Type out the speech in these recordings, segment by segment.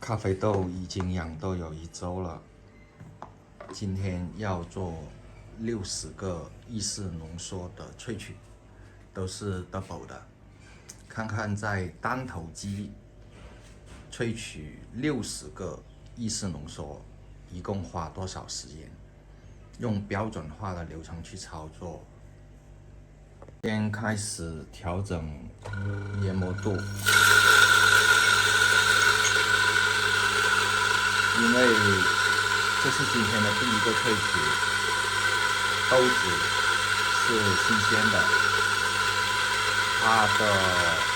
咖啡豆已经养豆有1周了，今天要做60个意式浓缩的萃取，都是 double 的。看看在单头机萃取60个意式浓缩，一共花多少时间？用标准化的流程去操作。先开始调整研磨度。因为这是今天的第一个萃取，豆子是新鲜的，它的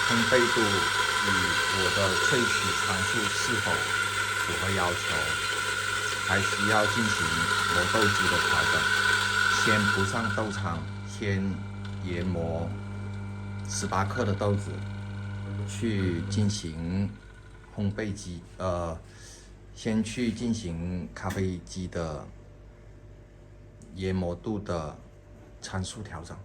烘焙度与我的萃取参数是否符合要求，还需要进行磨豆机的调整。先不上豆厂，先研磨18克的豆子，去进行烘焙机先去进行咖啡机的研磨度的参数调整。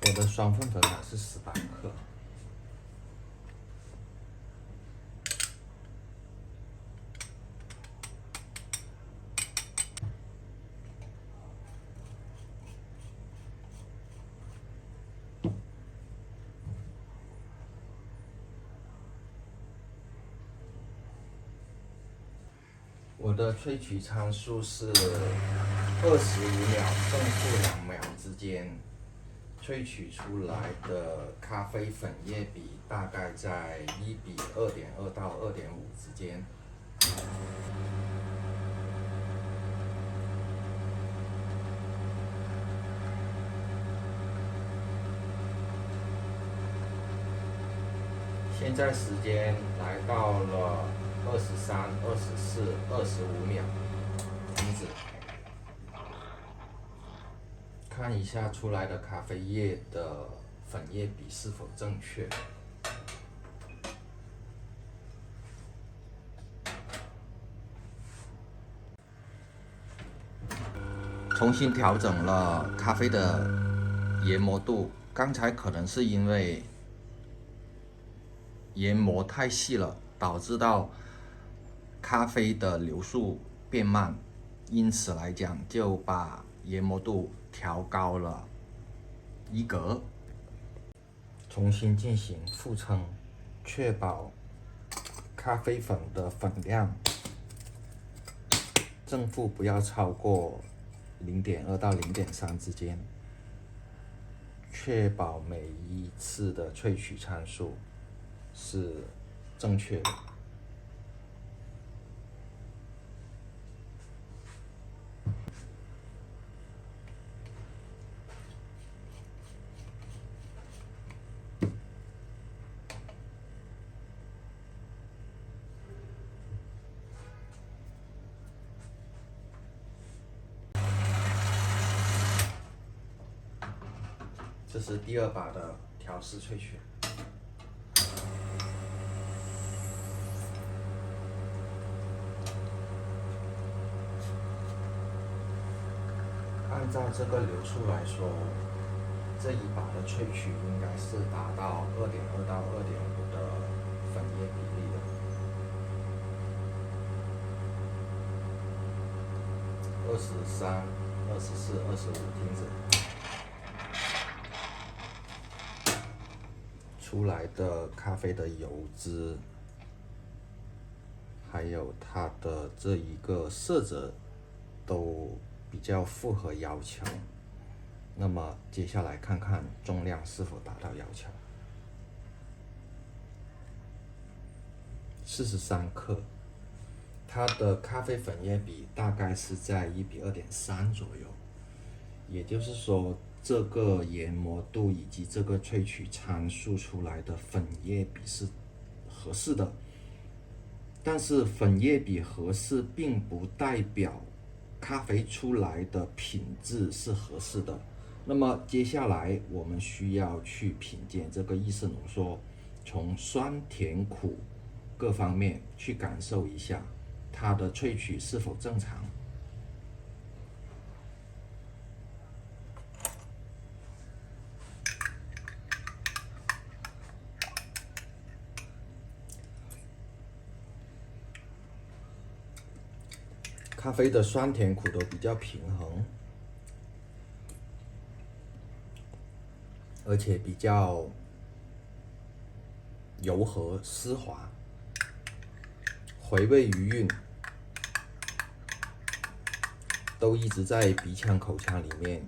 我的双份粉奶是18克。我的萃取参数是25秒正负2秒之间，萃取出来的咖啡粉叶比大概在1:2.2到2.5之间。现在时间来到了23、24、25秒，停止。看一下出来的咖啡液的粉叶比是否正确。重新调整了咖啡的研磨度，刚才可能是因为研磨太细了，导致到咖啡的流速变慢，因此来讲就把研磨度调高了1格。重新进行复称，确保咖啡粉的粉量正负不要超过0.2到0.3之间，确保每一次的萃取参数是正确的。这是第2把的调式萃取。按照这个流速来说，这一把的萃取应该是达到2.2到2.5的粉叶比例的。23、24、25，停止。出来的咖啡的油脂，还有它的这一个色泽都比较符合要求。那么接下来看看重量是否达到要求。43克，它的咖啡粉叶比大概是在1:2.3左右，也就是说这个研磨度以及这个萃取参数出来的粉叶比是合适的。但是粉叶比合适并不代表咖啡出来的品质是合适的。那么接下来我们需要去品鉴这个意式浓缩，从酸甜苦各方面去感受一下它的萃取是否正常。咖啡的酸甜苦都比较平衡，而且比较柔和丝滑，回味余韵，都一直在鼻腔口腔里面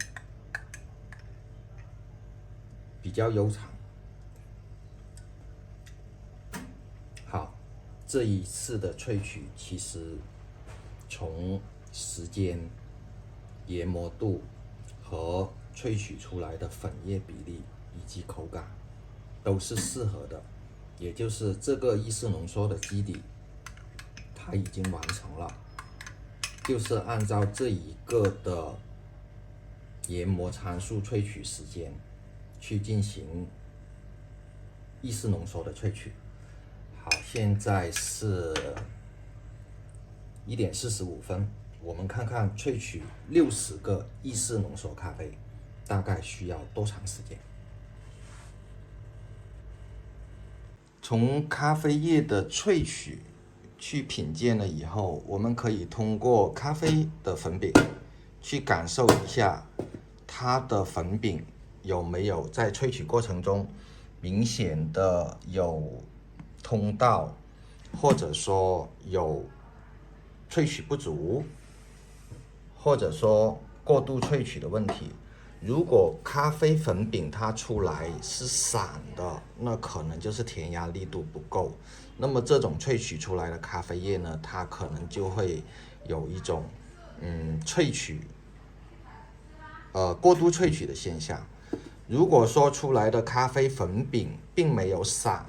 比较悠长。好，这一次的萃取其实从时间、研磨度和萃取出来的粉叶比例以及口感都是适合的，也就是这个意式浓缩的基底它已经完成了，就是按照这一个的研磨参数萃取时间去进行意式浓缩的萃取。好，现在是1点45分，我们看看萃取60个意式浓缩咖啡大概需要多长时间。从咖啡液的萃取去品鉴了以后，我们可以通过咖啡的粉饼去感受一下它的粉饼有没有在萃取过程中明显的有通道，或者说有萃取不足，或者说过度萃取的问题。如果咖啡粉饼它出来是散的，那可能就是填压力度不够。那么这种萃取出来的咖啡液呢，它可能就会有一种萃取过度萃取的现象。如果说出来的咖啡粉饼并没有散，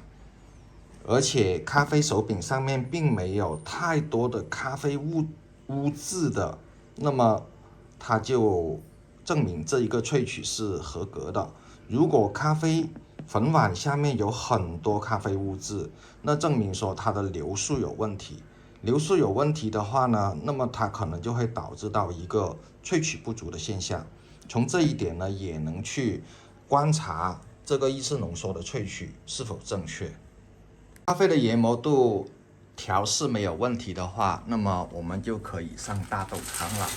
而且咖啡手柄上面并没有太多的咖啡污渍的，那么它就证明这一个萃取是合格的。如果咖啡粉碗下面有很多咖啡污渍，那证明说它的流速有问题。流速有问题的话呢，那么它可能就会导致到一个萃取不足的现象。从这一点呢，也能去观察这个意式浓缩的萃取是否正确。咖啡的研磨度调试没有问题的话，那么我们就可以上大豆汤了。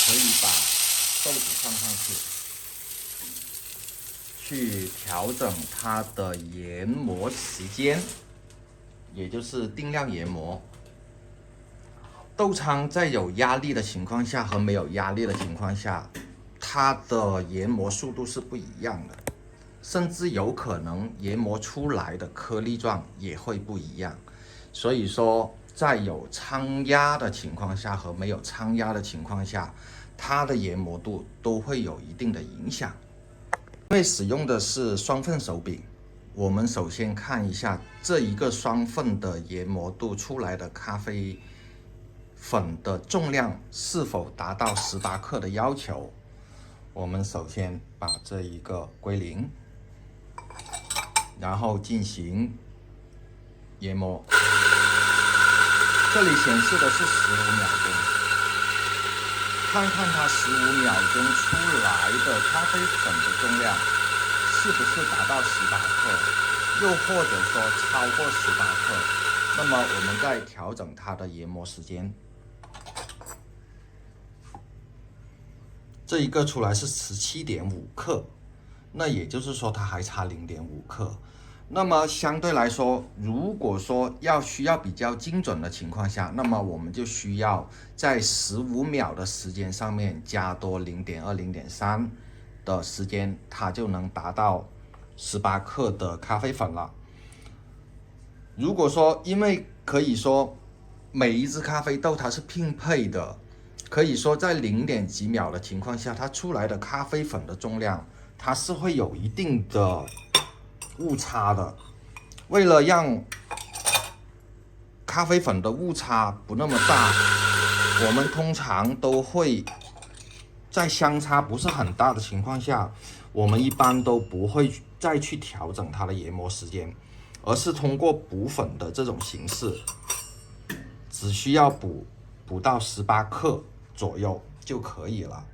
可以把豆子放上去调整它的研磨时间，也就是定量研磨。豆仓在有压力的情况下和没有压力的情况下，它的研磨速度是不一样的，甚至有可能研磨出来的颗粒状也会不一样。所以说，在有仓压的情况下和没有仓压的情况下，它的研磨度都会有一定的影响。因为使用的是双份手柄，我们首先看一下这一个双份的研磨度出来的咖啡粉的重量是否达到18克的要求。我们首先把这一个归零，然后进行研磨。这里显示的是15秒钟，看看它15秒钟出来的咖啡粉的重量是不是达到18克，又或者说超过18克，那么我们再调整它的研磨时间。这一个出来是17.5克，那也就是说它还差0.5克。那么相对来说，如果说需要比较精准的情况下，那么我们就需要在15秒的时间上面加多0.2、0.3的时间，它就能达到18克的咖啡粉了。如果说，因为可以说每一支咖啡豆它是拼配的，可以说在0.几秒的情况下，它出来的咖啡粉的重量它是会有一定的误差的。为了让咖啡粉的误差不那么大，我们通常都会在相差不是很大的情况下，我们一般都不会再去调整它的研磨时间，而是通过补粉的这种形式只需要补到18克左右就可以了。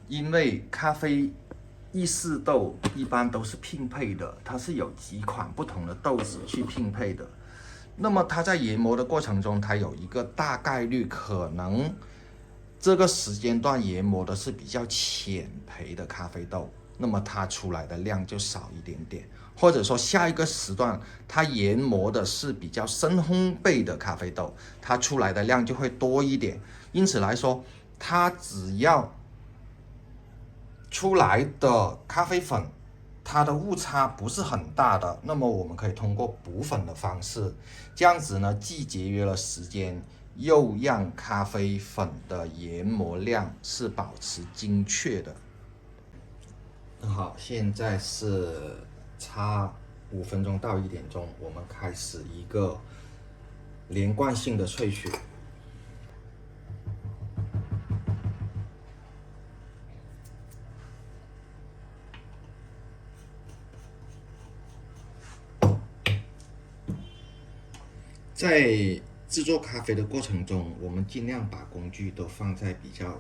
因为咖啡意式豆一般都是拼配的，它是有几款不同的豆子去拼配的。那么它在研磨的过程中，它有一个大概率可能这个时间段研磨的是比较浅焙的咖啡豆，那么它出来的量就少一点点，或者说下一个时段它研磨的是比较深烘焙的咖啡豆，它出来的量就会多一点。因此来说，它只要出来的咖啡粉它的误差不是很大的，那么我们可以通过补粉的方式，这样子呢既节约了时间，又让咖啡粉的研磨量是保持精确的。好，现在是差5分钟到1点钟，我们开始一个连贯性的萃取。在制作咖啡的过程中，我们尽量把工具都放在比较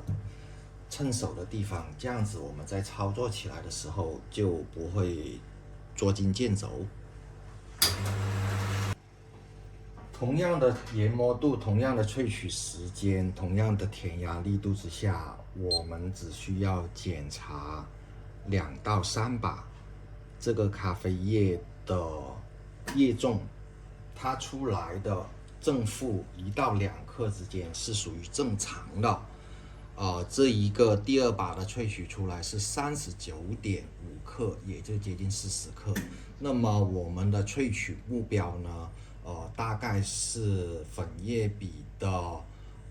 趁手的地方，这样子我们在操作起来的时候就不会捉襟见肘。同样的研磨度，同样的萃取时间，同样的填压力度之下，我们只需要检查2到3把这个咖啡液的液重。它出来的正负1到2克之间是属于正常的，这一个第2把的萃取出来是39.5克，也就接近40克。那么我们的萃取目标呢，大概是粉液比的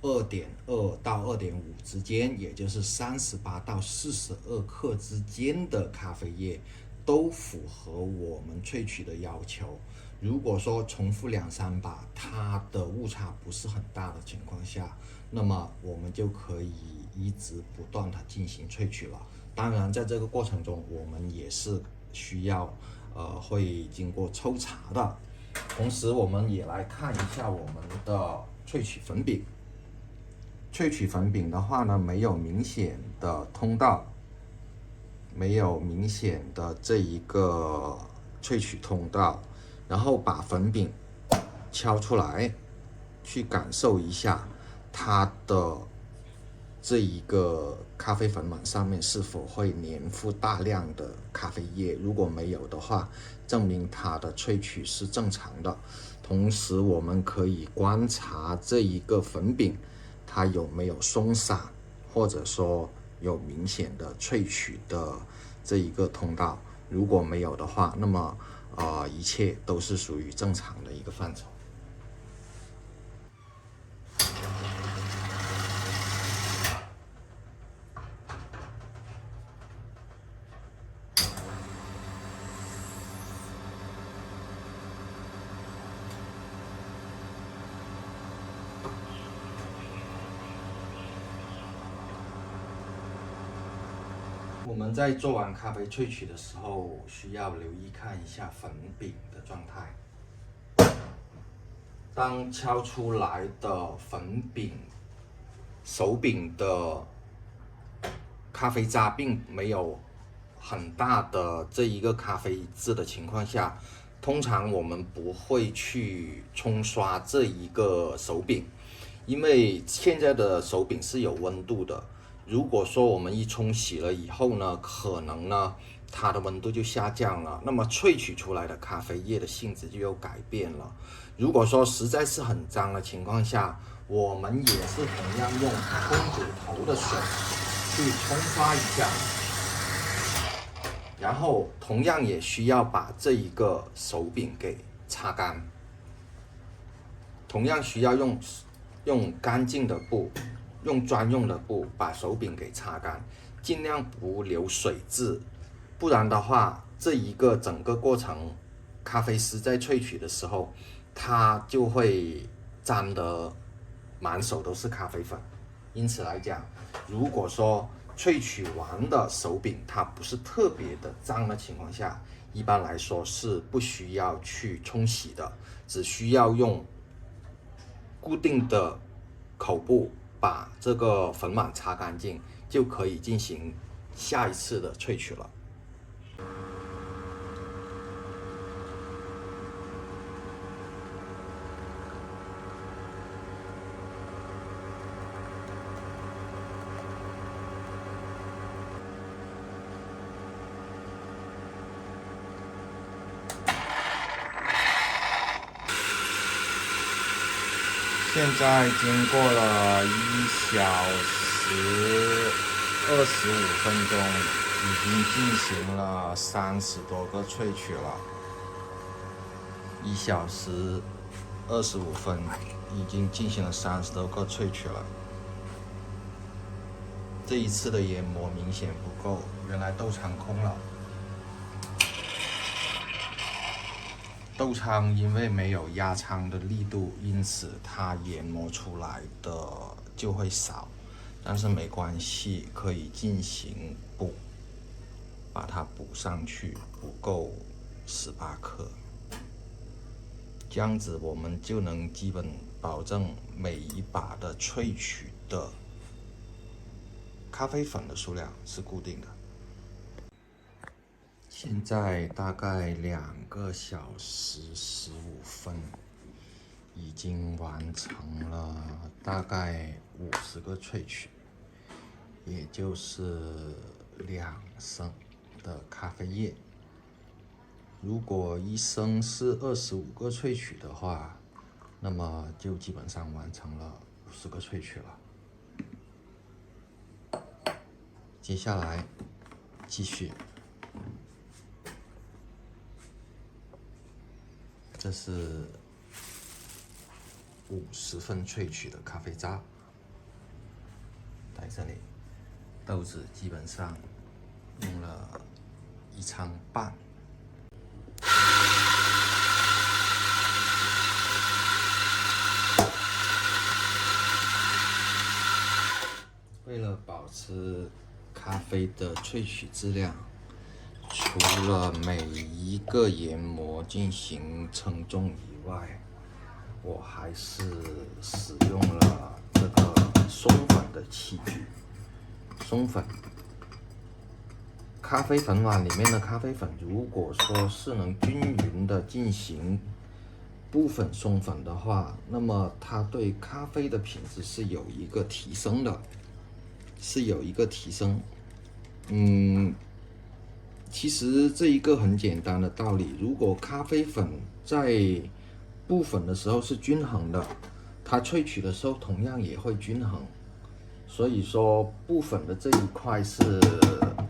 2.2到2.5之间，也就是38到42克之间的咖啡液都符合我们萃取的要求。如果说重复2、3把，它的误差不是很大的情况下，那么我们就可以一直不断的进行萃取了。当然，在这个过程中，我们也是需要会经过抽查的。同时，我们也来看一下我们的萃取粉饼。萃取粉饼的话呢，没有明显的通道，没有明显的这一个萃取通道。然后把粉饼敲出来，去感受一下它的这一个咖啡粉满上面是否会粘附大量的咖啡液。如果没有的话，证明它的萃取是正常的。同时，我们可以观察这一个粉饼它有没有松散，或者说有明显的萃取的这一个通道。如果没有的话，那么一切都是属于正常的一个范畴。我们在做完咖啡萃取的时候，需要留意看一下粉饼的状态。当敲出来的粉饼手柄的咖啡渣并没有很大的这一个咖啡渍的情况下，通常我们不会去冲刷这一个手柄，因为现在的手柄是有温度的。如果说我们一冲洗了以后呢，可能呢它的温度就下降了，那么萃取出来的咖啡液的性质就有改变了。如果说实在是很脏的情况下，我们也是同样用公主头的水去冲刷一下，然后同样也需要把这一个手柄给擦干，同样需要用干净的布，用专用的布把手柄给擦干，尽量不留水渍，不然的话，这一个整个过程，咖啡师在萃取的时候，它就会沾得满手都是咖啡粉。因此来讲，如果说萃取完的手柄它不是特别的脏的情况下，一般来说是不需要去冲洗的，只需要用固定的口布把这个粉碗擦干净，就可以进行下一次的萃取了。现在经过了1小时25分钟，已经进行了30多个萃取了。1小时25分，已经进行了30多个萃取了。这一次的研磨明显不够，原来豆仓空了。豆仓因为没有压仓的力度，因此它研磨出来的就会少，但是没关系，可以进行补，把它补上去，补够18克，这样子我们就能基本保证每一把的萃取的咖啡粉的数量是固定的。现在大概2个小时15分，已经完成了大概50个萃取，也就是2升的咖啡液。如果1升是25个萃取的话，那么就基本上完成了50个萃取了。接下来继续。这是50分萃取的咖啡渣，在这里，豆子基本上用了1仓半。为了保持咖啡的萃取质量，除了每一个研磨进行称重以外，我还是使用了这个松粉的器具。松粉，咖啡粉碗里面的咖啡粉，如果说是能均匀的进行部分松粉的话，那么它对咖啡的品质是有一个提升的，其实这一个很简单的道理，如果咖啡粉在布粉的时候是均衡的，它萃取的时候同样也会均衡。所以说布粉的这一块是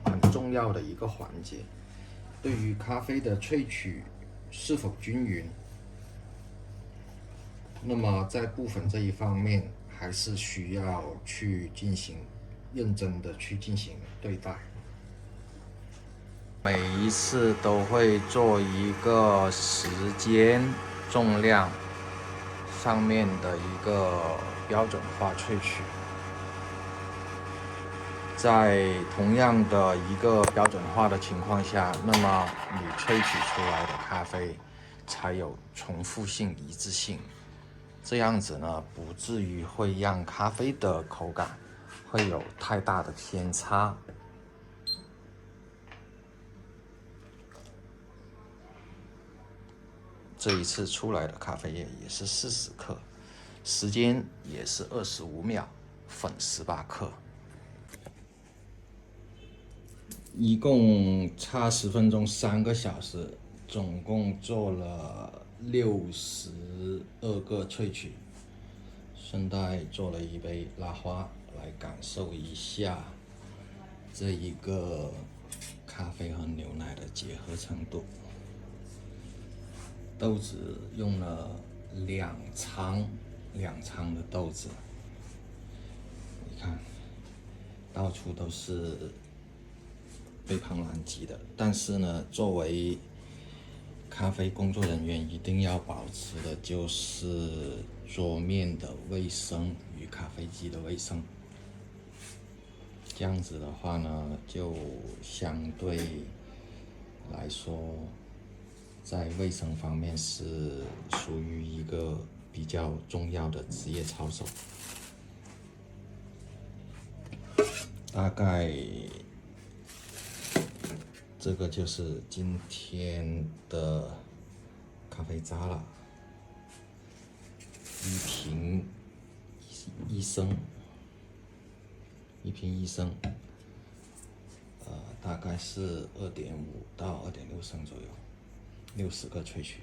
很重要的一个环节，对于咖啡的萃取是否均匀，那么在布粉这一方面还是需要去进行认真的去进行对待。每一次都会做一个时间、重量上面的一个标准化萃取，在同样的一个标准化的情况下，那么你萃取出来的咖啡才有重复性、一致性，这样子呢，不至于会让咖啡的口感会有太大的偏差。这一次出来的咖啡液也是40克，时间也是25秒，粉18克，一共差10分钟，3个小时，总共做了62个萃取，顺带做了一杯拉花，来感受一下这一个咖啡和牛奶的结合程度。豆子用了2仓的豆子，你看，到处都是被喷蓝机的。但是呢，作为咖啡工作人员，一定要保持的就是桌面的卫生与咖啡机的卫生。这样子的话呢，就相对来说，在卫生方面是属于一个比较重要的职业操守。大概这个就是今天的咖啡渣了，一瓶一升，大概是2.5到2.6升左右，60个萃取。